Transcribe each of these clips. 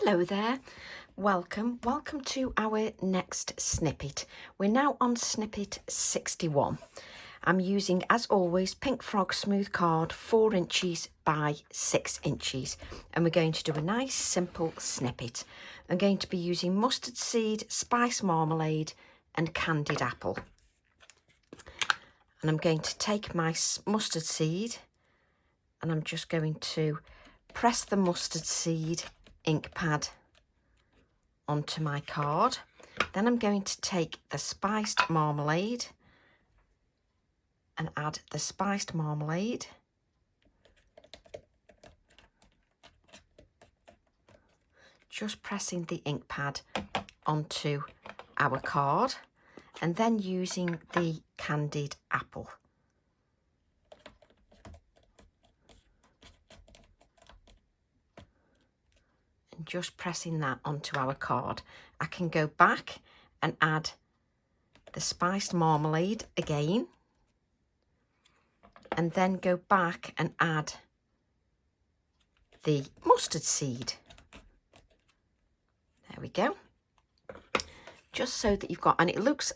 Hello there, welcome to our next snippet. We're now on snippet 61. I'm using, as always, Pink Frog smooth card 4 inches by 6 inches, and we're going to do a nice simple snippet. I'm going to be using mustard seed, spice marmalade and candied apple. And I'm going to take my mustard seed and I'm just going to press the mustard seed ink pad onto my card. Then I'm going to take the spiced marmalade and add the spiced marmalade. Just pressing the ink pad onto our card and then using the candied apple. And just pressing that onto our card. I can go back and add the spiced marmalade again, and then go back and add the mustard seed. There we go. Just so that you've got, and it looks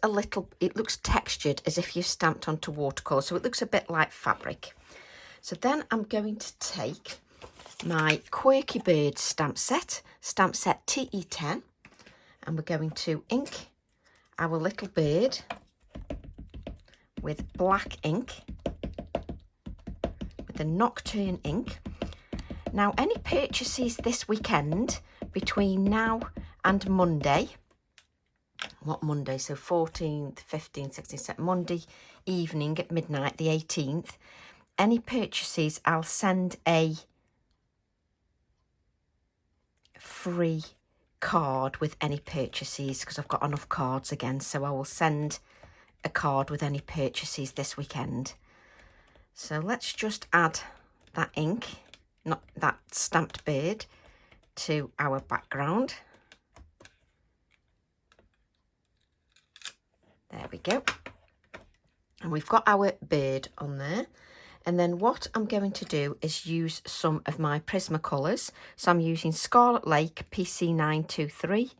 textured as if you've stamped onto watercolour, so it looks a bit like fabric. So then I'm going to take my Quirky Bird stamp set TE10, and we're going to ink our little bird with black ink, with the Nocturne ink. Now, any purchases this weekend between now and Monday, what Monday? So 14th, 15th, 16th, Monday evening at midnight, the 18th, any purchases, I'll send a free card with any purchases, because I've got enough cards again, so I will send a card with any purchases this weekend. So let's just add that ink, not that stamped bird, to our background. There we go. And we've got our bird on there. And then what I'm going to do is use some of my Prismacolors. So I'm using Scarlet Lake PC923,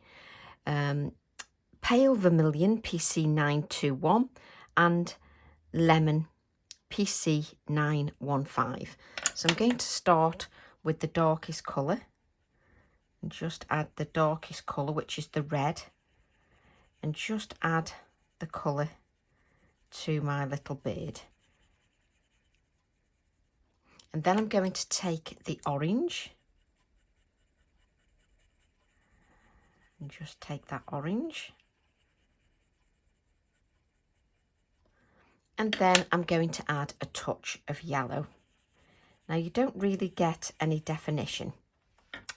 Pale Vermilion PC921, and Lemon PC915. So I'm going to start with the darkest colour and just add the darkest colour, which is the red, and just add the colour to my little bird. And then I'm going to take the orange and just take that orange. And then I'm going to add a touch of yellow. Now, you don't really get any definition.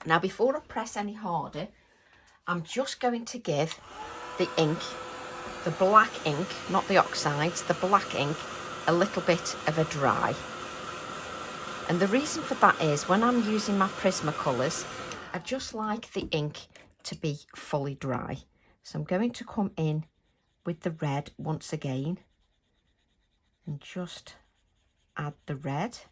Now, before I press any harder, I'm just going to give the ink, the black ink, not the oxides, the black ink, a little bit of a dry. And the reason for that is when I'm using my Prismacolors, I just like the ink to be fully dry. So I'm going to come in with the red once again and just add the red.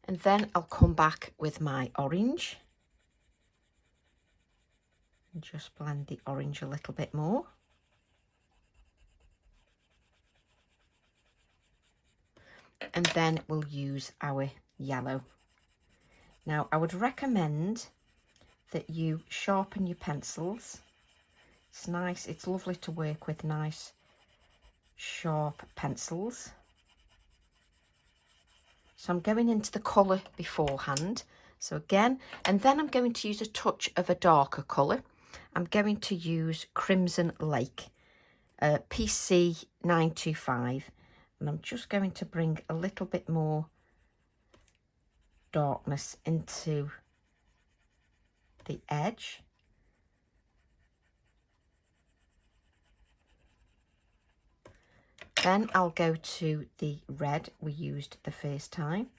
And then I'll come back with my orange and just blend the orange a little bit more. And then we'll use our yellow. Now, I would recommend that you sharpen your pencils. It's nice, it's lovely to work with nice sharp pencils. So I'm going into the colour beforehand. So again, and then I'm going to use a touch of a darker colour. I'm going to use Crimson Lake, PC925. And I'm just going to bring a little bit more darkness into the edge. Then I'll go to the red we used the first time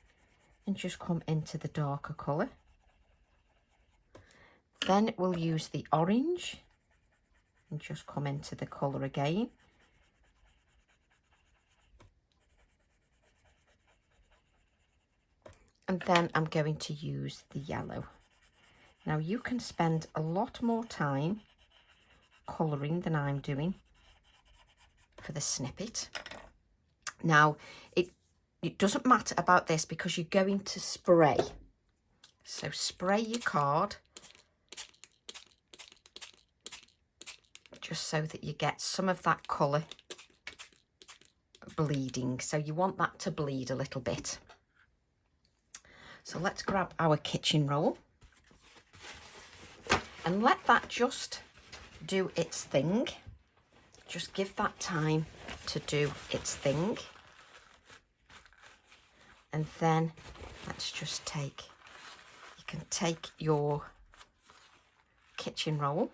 and just come into the darker colour. Then we'll use the orange and just come into the colour again. and then I'm going to use the yellow. Now you can spend a lot more time colouring than I'm doing for the snippet. Now it doesn't matter about this because you're going to spray. So spray your card just so that you get some of that colour bleeding. So you want that to bleed a little bit. So let's grab our kitchen roll and let that just do its thing. Just give that time to do its thing. And then let's just take, you can take your kitchen roll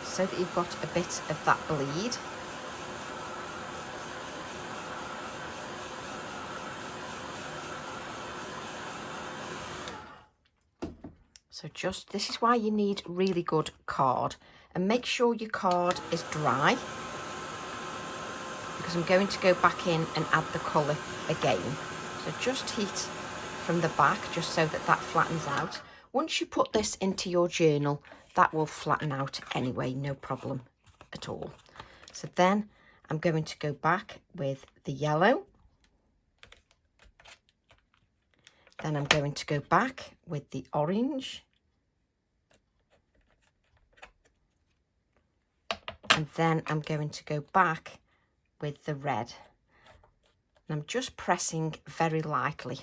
so that you've got a bit of that bleed. So just, this is why you need really good card, and make sure your card is dry because I'm going to go back in and add the colour again. So just heat from the back just so that that flattens out. Once you put this into your journal, that will flatten out anyway, no problem at all. So then I'm going to go back with the yellow. Then I'm going to go back with the orange. And then I'm going to go back with the red. And I'm just pressing very lightly,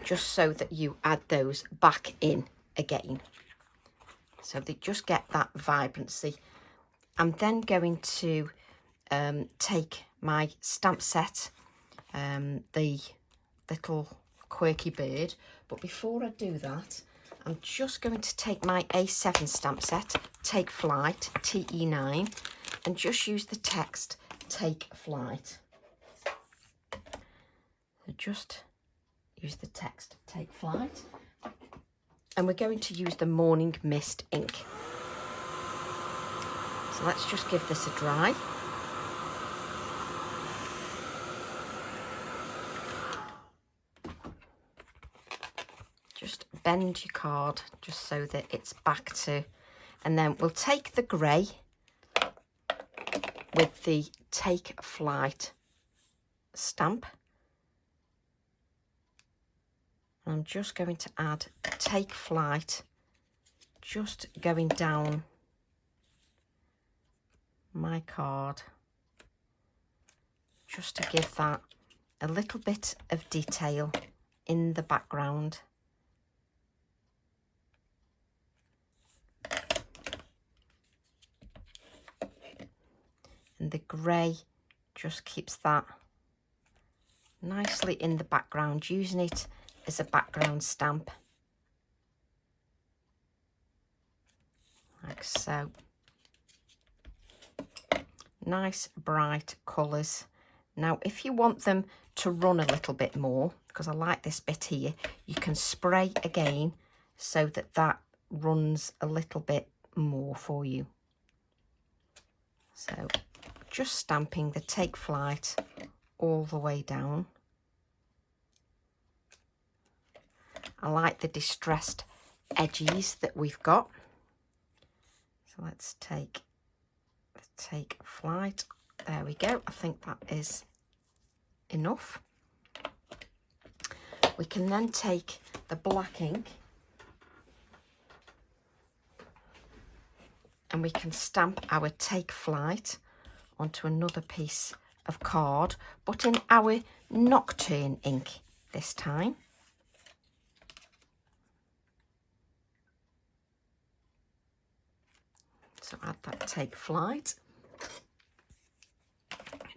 just so that you add those back in again. So they just get that vibrancy. I'm then going to take my stamp set, the little quirky bird. But before I do that, I'm just going to take my A7 stamp set, Take Flight, TE9, and just use the text, Take Flight. So just use the text, Take Flight. And we're going to use the Morning Mist ink. So let's just give this a dry. Just bend your card just so that it's back to, and then we'll take the grey with the Take Flight stamp. And I'm just going to add Take Flight, just going down my card, just to give that a little bit of detail in the background. And the grey just keeps that nicely in the background, using it as a background stamp, like so. Nice bright colours. Now if you want them to run a little bit more, because I like this bit here, you can spray again so that that runs a little bit more for you. So just stamping the Take Flight all the way down. I like the distressed edges that we've got. So let's take the Take Flight. There we go. I think that is enough. We can then take the black ink and we can stamp our Take Flight onto another piece of card, but in our Nocturne ink this time. So add that Take Flight.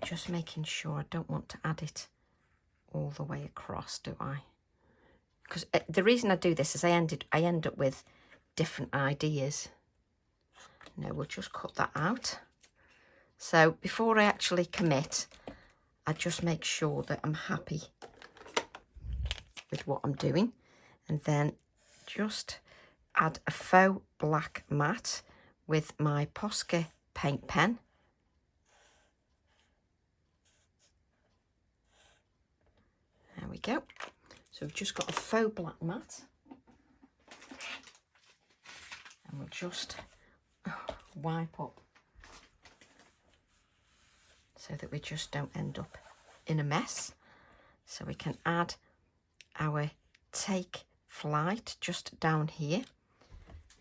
Just making sure I don't want to add it all the way across, do I? Because the reason I do this is I end up with different ideas. No, we'll just cut that out. So before I actually commit, I just make sure that I'm happy with what I'm doing, and then just add a faux black matte with my Posca paint pen. we go. So we've just got a faux black mat. And we'll just wipe up so that we just don't end up in a mess. So we can add our Take Flight just down here.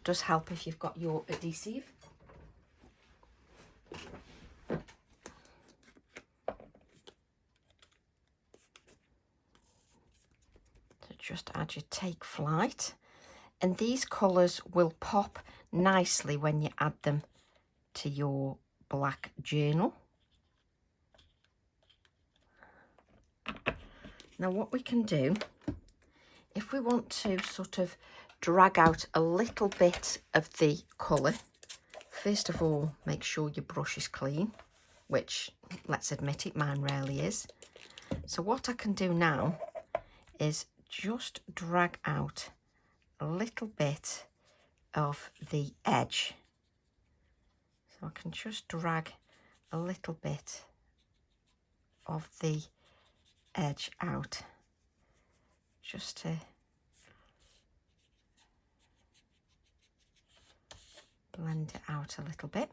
Does help if you've got your adhesive. So just add your Take Flight. And these colours will pop nicely when you add them to your black journal. Now what we can do, if we want to sort of drag out a little bit of the colour, first of all, make sure your brush is clean, which, let's admit it, mine rarely is. So what I can do now is just drag out a little bit of the edge. So I can just drag a little bit of the edge out, just to blend it out a little bit.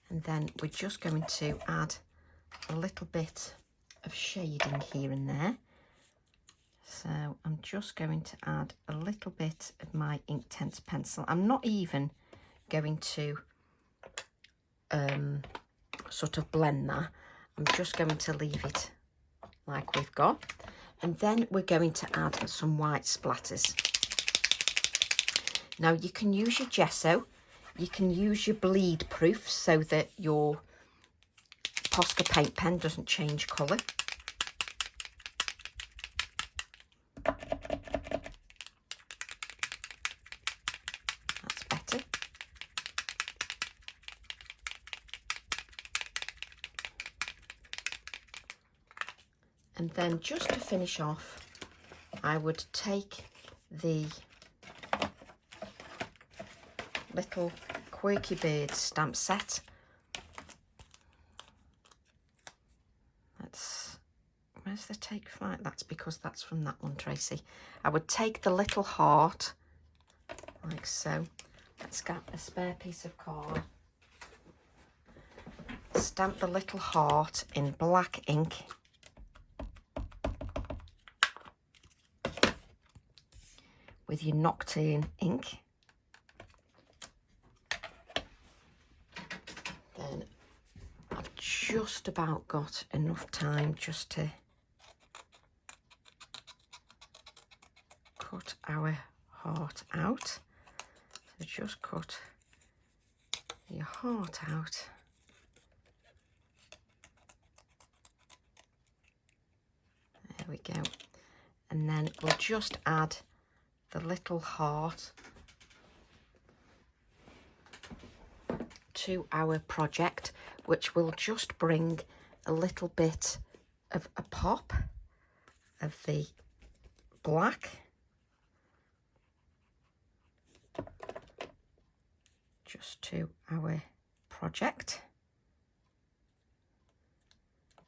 And then we're just going to add a little bit of shading here and there. So I'm just going to add a little bit of my Inktense pencil. I'm not even going to sort of blend that. I'm just going to leave it like we've got. And then we're going to add some white splatters. Now you can use your gesso, you can use your bleed proof so that your Posca paint pen doesn't change colour. That's better. And then just to finish off, I would take the little Quirky Bird stamp set. Where's the Take Flight? That's because that's from that one, Tracy. I would take the little heart, like so. Let's get a spare piece of card. Stamp the little heart in black ink. With your Nocturne ink. Then I've just about got enough time just to cut our heart out. So just cut your heart out. There we go. And then we'll just add the little heart to our project, which will just bring a little bit of a pop of the black. Just to our project.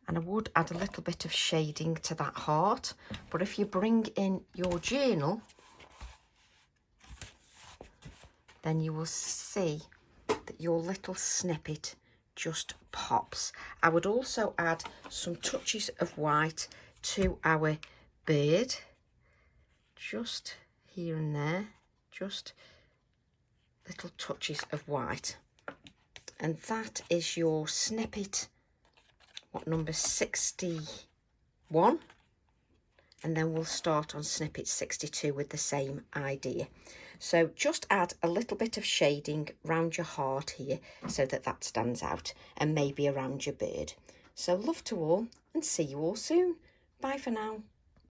And I would add a little bit of shading to that heart, but if you bring in your journal, then you will see that your little snippet just pops. I would also add some touches of white to our bird, just here and there, just little touches of white. And that is your snippet, what, number 61? And then we'll start on snippet 62 with the same idea. So just add a little bit of shading around your heart here so that that stands out, and maybe around your bird. So love to all, and see you all soon. Bye for now.